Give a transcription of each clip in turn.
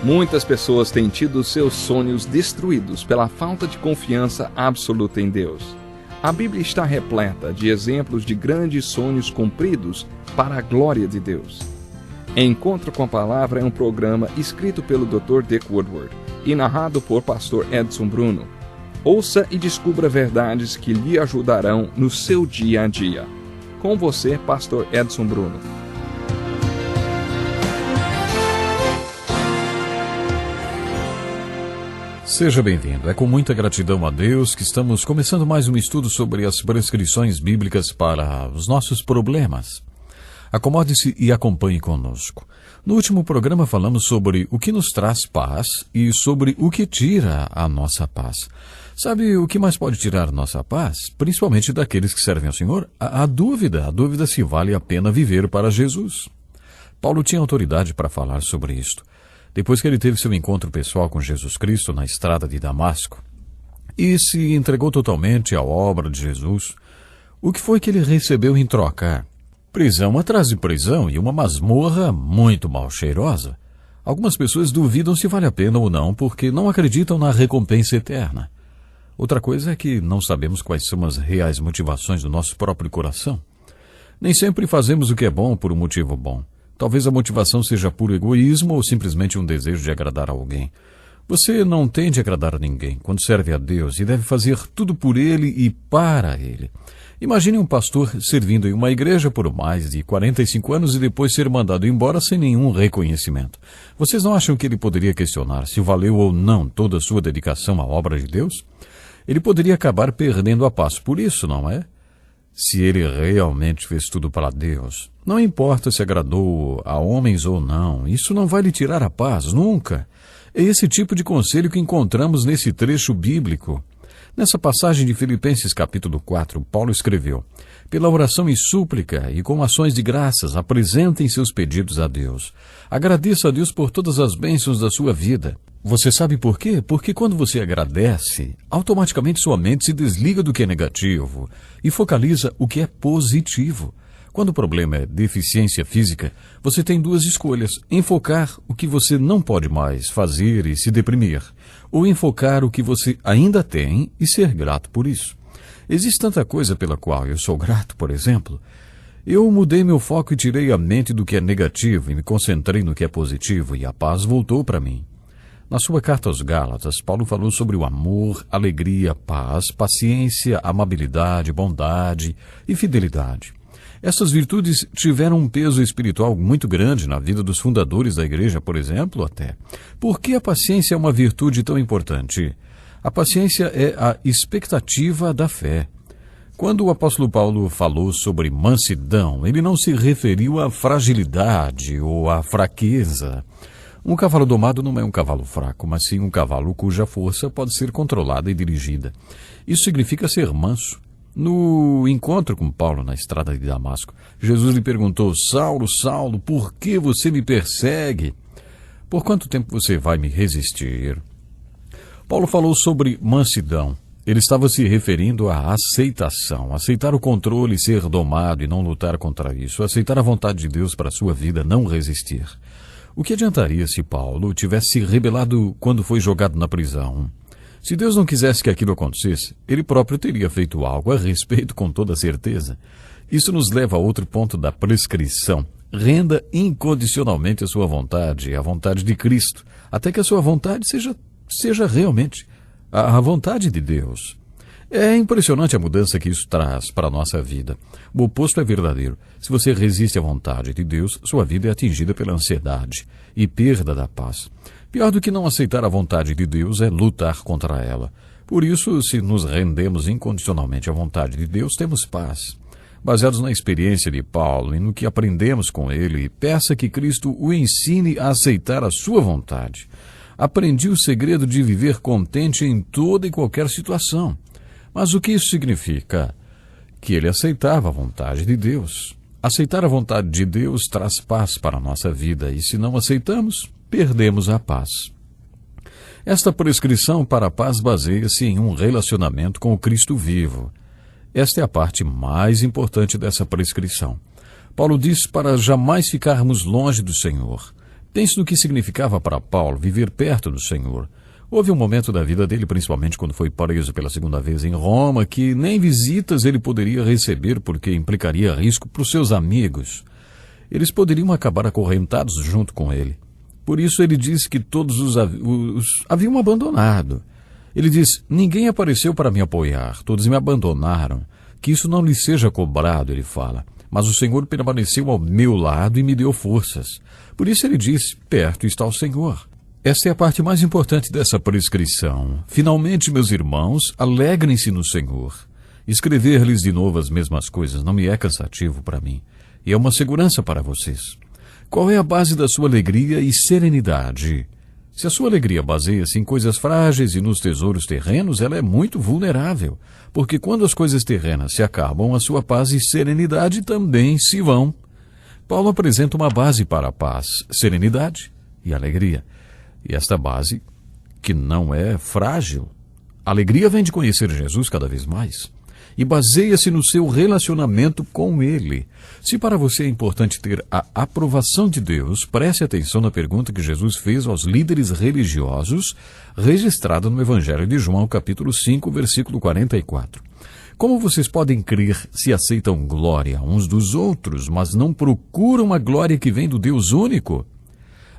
Muitas pessoas têm tido seus sonhos destruídos pela falta de confiança absoluta em Deus. A Bíblia está repleta de exemplos de grandes sonhos cumpridos para a glória de Deus. Encontro com a Palavra é um programa escrito pelo Dr. Dick Woodward e narrado por Pastor Edson Bruno. Ouça e descubra verdades que lhe ajudarão no seu dia a dia. Com você, Pastor Edson Bruno. Seja bem-vindo. É com muita gratidão a Deus que estamos começando mais um estudo sobre as prescrições bíblicas para os nossos problemas. Acomode-se e acompanhe conosco. No último programa falamos sobre o que nos traz paz e sobre o que tira a nossa paz. Sabe o que mais pode tirar nossa paz? Principalmente daqueles que servem ao Senhor? A dúvida se vale a pena viver para Jesus. Paulo tinha autoridade para falar sobre isto. Depois que ele teve seu encontro pessoal com Jesus Cristo na estrada de Damasco e se entregou totalmente à obra de Jesus, o que foi que ele recebeu em troca? Prisão atrás de prisão e uma masmorra muito mal cheirosa. Algumas pessoas duvidam se vale a pena ou não porque não acreditam na recompensa eterna. Outra coisa é que não sabemos quais são as reais motivações do nosso próprio coração. Nem sempre fazemos o que é bom por um motivo bom. Talvez a motivação seja puro egoísmo ou simplesmente um desejo de agradar a alguém. Você não tem de agradar a ninguém quando serve a Deus e deve fazer tudo por Ele e para Ele. Imagine um pastor servindo em uma igreja por mais de 45 anos e depois ser mandado embora sem nenhum reconhecimento. Vocês não acham que ele poderia questionar se valeu ou não toda a sua dedicação à obra de Deus? Ele poderia acabar perdendo a paz por isso, não é? Se ele realmente fez tudo para Deus, não importa se agradou a homens ou não, isso não vai lhe tirar a paz, nunca. É esse tipo de conselho que encontramos nesse trecho bíblico. Nessa passagem de Filipenses capítulo 4, Paulo escreveu: pela oração e súplica e com ações de graças, apresentem seus pedidos a Deus. Agradeça a Deus por todas as bênçãos da sua vida. Você sabe por quê? Porque quando você agradece, automaticamente sua mente se desliga do que é negativo e focaliza o que é positivo. Quando o problema é deficiência física, você tem duas escolhas: enfocar o que você não pode mais fazer e se deprimir, ou enfocar o que você ainda tem e ser grato por isso. Existe tanta coisa pela qual eu sou grato, por exemplo. Eu mudei meu foco e tirei a mente do que é negativo e me concentrei no que é positivo e a paz voltou para mim. Na sua carta aos Gálatas, Paulo falou sobre o amor, alegria, paz, paciência, amabilidade, bondade e fidelidade. Essas virtudes tiveram um peso espiritual muito grande na vida dos fundadores da igreja, por exemplo, até. Por que a paciência é uma virtude tão importante? A paciência é a expectativa da fé. Quando o apóstolo Paulo falou sobre mansidão, ele não se referiu à fragilidade ou à fraqueza. Um cavalo domado não é um cavalo fraco, mas sim um cavalo cuja força pode ser controlada e dirigida. Isso significa ser manso. No encontro com Paulo na estrada de Damasco, Jesus lhe perguntou: Saulo, Saulo, por que você me persegue? Por quanto tempo você vai me resistir? Paulo falou sobre mansidão. Ele estava se referindo à aceitação, aceitar o controle, ser domado e não lutar contra isso, aceitar a vontade de Deus para a sua vida, não resistir. O que adiantaria se Paulo tivesse se rebelado quando foi jogado na prisão? Se Deus não quisesse que aquilo acontecesse, ele próprio teria feito algo a respeito com toda certeza. Isso nos leva a outro ponto da prescrição. Renda incondicionalmente a sua vontade, a vontade de Cristo, até que a sua vontade seja realmente a vontade de Deus. É impressionante a mudança que isso traz para a nossa vida. O oposto é verdadeiro. Se você resiste à vontade de Deus, sua vida é atingida pela ansiedade e perda da paz. Pior do que não aceitar a vontade de Deus é lutar contra ela. Por isso, se nos rendemos incondicionalmente à vontade de Deus, temos paz. Baseados na experiência de Paulo e no que aprendemos com ele, peça que Cristo o ensine a aceitar a sua vontade. Aprendi o segredo de viver contente em toda e qualquer situação. Mas o que isso significa? Que ele aceitava a vontade de Deus. Aceitar a vontade de Deus traz paz para a nossa vida e, se não aceitamos, perdemos a paz. Esta prescrição para a paz baseia-se em um relacionamento com o Cristo vivo. Esta é a parte mais importante dessa prescrição. Paulo diz para jamais ficarmos longe do Senhor. Pense no que significava para Paulo viver perto do Senhor. Houve um momento da vida dele, principalmente quando foi preso pela segunda vez em Roma, que nem visitas ele poderia receber porque implicaria risco para os seus amigos. Eles poderiam acabar acorrentados junto com ele. Por isso ele disse que todos os haviam abandonado. Ele diz: ninguém apareceu para me apoiar, todos me abandonaram. Que isso não lhe seja cobrado, ele fala. Mas o Senhor permaneceu ao meu lado e me deu forças. Por isso ele diz: perto está o Senhor. Esta é a parte mais importante dessa prescrição. Finalmente, meus irmãos, alegrem-se no Senhor. Escrever-lhes de novo as mesmas coisas não me é cansativo para mim. E é uma segurança para vocês. Qual é a base da sua alegria e serenidade? Se a sua alegria baseia-se em coisas frágeis e nos tesouros terrenos, ela é muito vulnerável, porque quando as coisas terrenas se acabam, a sua paz e serenidade também se vão. Paulo apresenta uma base para a paz, serenidade e alegria. E esta base, que não é frágil. A alegria vem de conhecer Jesus cada vez mais. E baseia-se no seu relacionamento com Ele. Se para você é importante ter a aprovação de Deus, preste atenção na pergunta que Jesus fez aos líderes religiosos, registrada no Evangelho de João, capítulo 5, versículo 44. Como vocês podem crer se aceitam glória uns dos outros, mas não procuram a glória que vem do Deus único?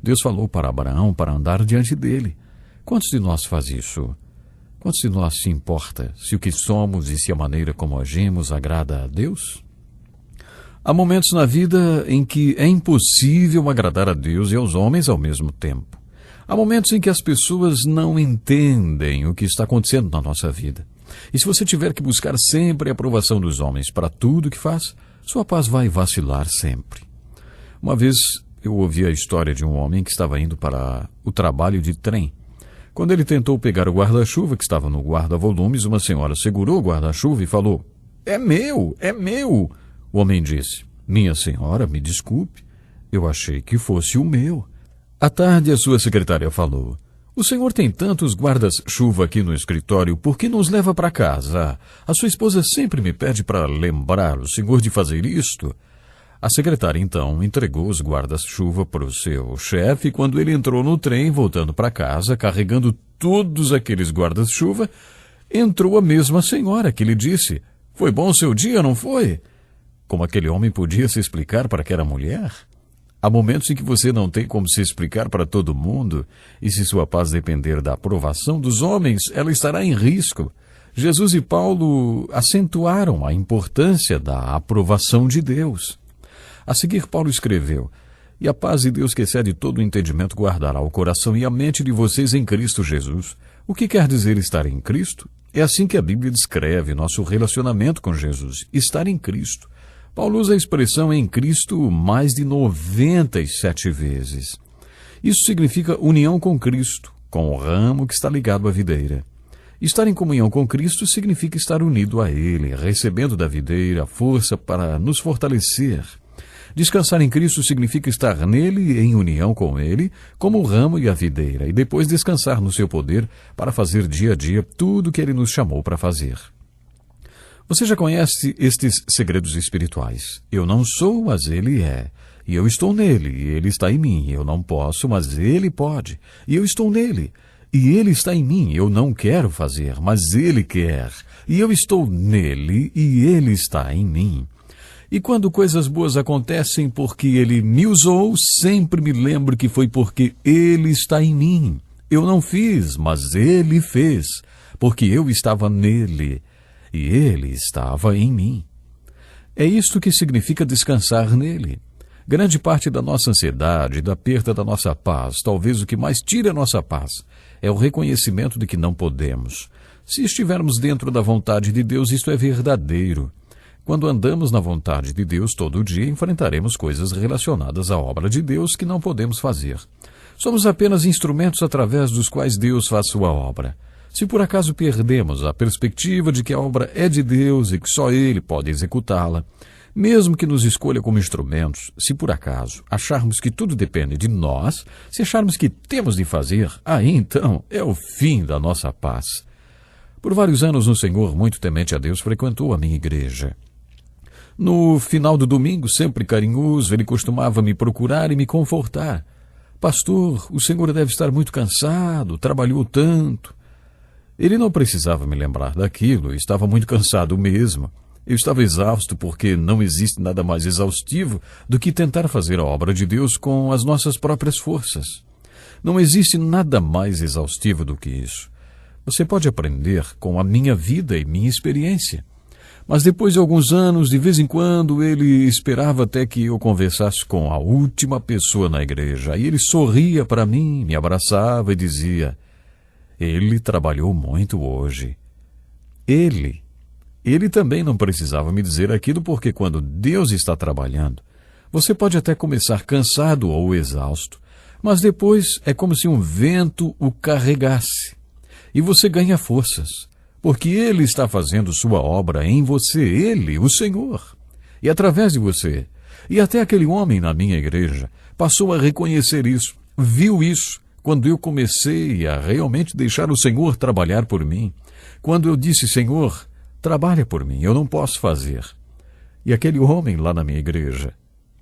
Deus falou para Abraão para andar diante dele. Quantos de nós faz isso? Quantos de nós se importa se o que somos e se a maneira como agimos agrada a Deus? Há momentos na vida em que é impossível agradar a Deus e aos homens ao mesmo tempo. Há momentos em que as pessoas não entendem o que está acontecendo na nossa vida. E se você tiver que buscar sempre a aprovação dos homens para tudo que faz, sua paz vai vacilar sempre. Uma vez eu ouvi a história de um homem que estava indo para o trabalho de trem. Quando ele tentou pegar o guarda-chuva que estava no guarda-volumes, uma senhora segurou o guarda-chuva e falou: é meu, é meu. O homem disse: minha senhora, me desculpe, eu achei que fosse o meu. À tarde, a sua secretária falou: o senhor tem tantos guarda-chuva aqui no escritório, por que não os leva para casa? A sua esposa sempre me pede para lembrar o senhor de fazer isto. A secretária, então, entregou os guarda-chuva para o seu chefe e quando ele entrou no trem, voltando para casa, carregando todos aqueles guarda-chuva, entrou a mesma senhora que lhe disse: foi bom o seu dia, não foi? Como aquele homem podia se explicar para aquela mulher? Há momentos em que você não tem como se explicar para todo mundo, e se sua paz depender da aprovação dos homens, ela estará em risco. Jesus e Paulo acentuaram a importância da aprovação de Deus. A seguir, Paulo escreveu: e a paz de Deus que excede todo o entendimento guardará o coração e a mente de vocês em Cristo Jesus. O que quer dizer estar em Cristo? É assim que a Bíblia descreve nosso relacionamento com Jesus, estar em Cristo. Paulo usa a expressão em Cristo mais de 97 vezes. Isso significa união com Cristo, com o ramo que está ligado à videira. Estar em comunhão com Cristo significa estar unido a Ele, recebendo da videira a força para nos fortalecer. Descansar em Cristo significa estar nele, em união com Ele, como o ramo e a videira, e depois descansar no seu poder para fazer dia a dia tudo o que Ele nos chamou para fazer. Você já conhece estes segredos espirituais. Eu não sou, mas Ele é. E eu estou nele, e Ele está em mim. Eu não posso, mas Ele pode. E eu estou nele, e Ele está em mim. Eu não quero fazer, mas Ele quer. E eu estou nele, e Ele está em mim. E quando coisas boas acontecem porque Ele me usou, sempre me lembro que foi porque Ele está em mim. Eu não fiz, mas Ele fez, porque eu estava nele e Ele estava em mim. É isto que significa descansar nele. Grande parte da nossa ansiedade, da perda da nossa paz, talvez o que mais tira a nossa paz, é o reconhecimento de que não podemos. Se estivermos dentro da vontade de Deus, isto é verdadeiro. Quando andamos na vontade de Deus todo dia, enfrentaremos coisas relacionadas à obra de Deus que não podemos fazer. Somos apenas instrumentos através dos quais Deus faz sua obra. Se por acaso perdemos a perspectiva de que a obra é de Deus e que só Ele pode executá-la, mesmo que nos escolha como instrumentos, se por acaso acharmos que tudo depende de nós, se acharmos que temos de fazer, aí então é o fim da nossa paz. Por vários anos, um senhor muito temente a Deus frequentou a minha igreja. No final do domingo, sempre carinhoso, ele costumava me procurar e me confortar. Pastor, o senhor deve estar muito cansado, trabalhou tanto. Ele não precisava me lembrar daquilo, eu estava muito cansado mesmo. Eu estava exausto porque não existe nada mais exaustivo do que tentar fazer a obra de Deus com as nossas próprias forças. Não existe nada mais exaustivo do que isso. Você pode aprender com a minha vida e minha experiência. Mas depois de alguns anos, de vez em quando, ele esperava até que eu conversasse com a última pessoa na igreja. Aí ele sorria para mim, me abraçava e dizia: ele trabalhou muito hoje. Ele também não precisava me dizer aquilo, porque quando Deus está trabalhando, você pode até começar cansado ou exausto, mas depois é como se um vento o carregasse. E você ganha forças, porque Ele está fazendo sua obra em você, Ele, o Senhor, e através de você. E até aquele homem na minha igreja passou a reconhecer isso, viu isso, quando eu comecei a realmente deixar o Senhor trabalhar por mim. Quando eu disse: Senhor, trabalha por mim, eu não posso fazer. E aquele homem lá na minha igreja,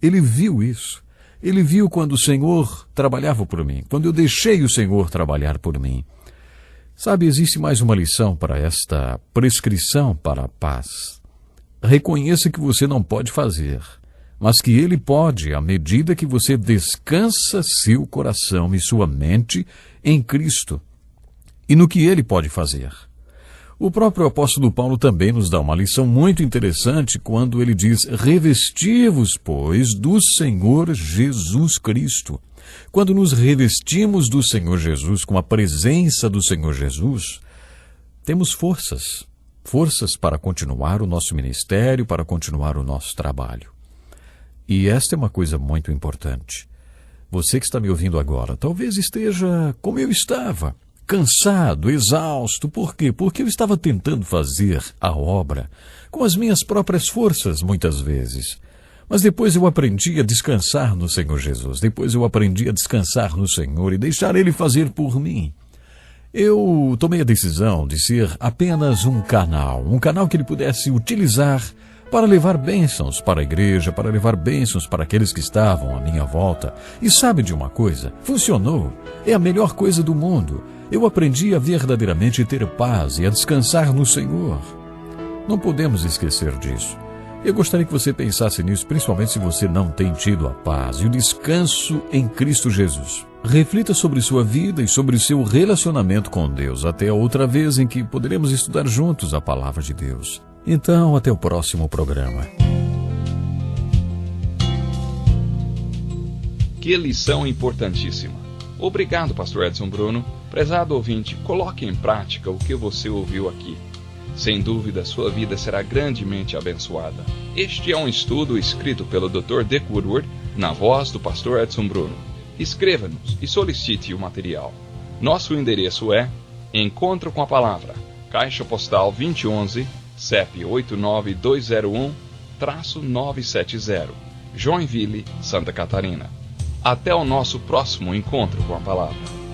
ele viu isso. Ele viu quando o Senhor trabalhava por mim, quando eu deixei o Senhor trabalhar por mim. Sabe, existe mais uma lição para esta prescrição para a paz. Reconheça que você não pode fazer, mas que Ele pode à medida que você descansa seu coração e sua mente em Cristo e no que Ele pode fazer. O próprio apóstolo Paulo também nos dá uma lição muito interessante quando ele diz: revesti-vos, pois, do Senhor Jesus Cristo. Quando nos revestimos do Senhor Jesus, com a presença do Senhor Jesus, temos forças para continuar o nosso ministério, para continuar o nosso trabalho. E esta é uma coisa muito importante. Você que está me ouvindo agora, talvez esteja como eu estava, cansado, exausto. Por quê? Porque eu estava tentando fazer a obra com as minhas próprias forças, muitas vezes. Mas depois eu aprendi a descansar no Senhor Jesus. Depois eu aprendi a descansar no Senhor e deixar Ele fazer por mim. Eu tomei a decisão de ser apenas um canal que Ele pudesse utilizar para levar bênçãos para a igreja, para levar bênçãos para aqueles que estavam à minha volta. E sabe de uma coisa? Funcionou. É a melhor coisa do mundo. Eu aprendi a verdadeiramente ter paz e a descansar no Senhor. Não podemos esquecer disso. Eu gostaria que você pensasse nisso, principalmente se você não tem tido a paz e o descanso em Cristo Jesus. Reflita sobre sua vida e sobre o seu relacionamento com Deus, até a outra vez em que poderemos estudar juntos a palavra de Deus. Então, até o próximo programa. Que lição importantíssima. Obrigado, pastor Edson Bruno. Prezado ouvinte, coloque em prática o que você ouviu aqui. Sem dúvida, sua vida será grandemente abençoada. Este é um estudo escrito pelo Dr. Dick Woodward, na voz do pastor Edson Bruno. Escreva-nos e solicite o material. Nosso endereço é Encontro com a Palavra, Caixa Postal 2011, CEP 89201-970, Joinville, Santa Catarina. Até o nosso próximo Encontro com a Palavra.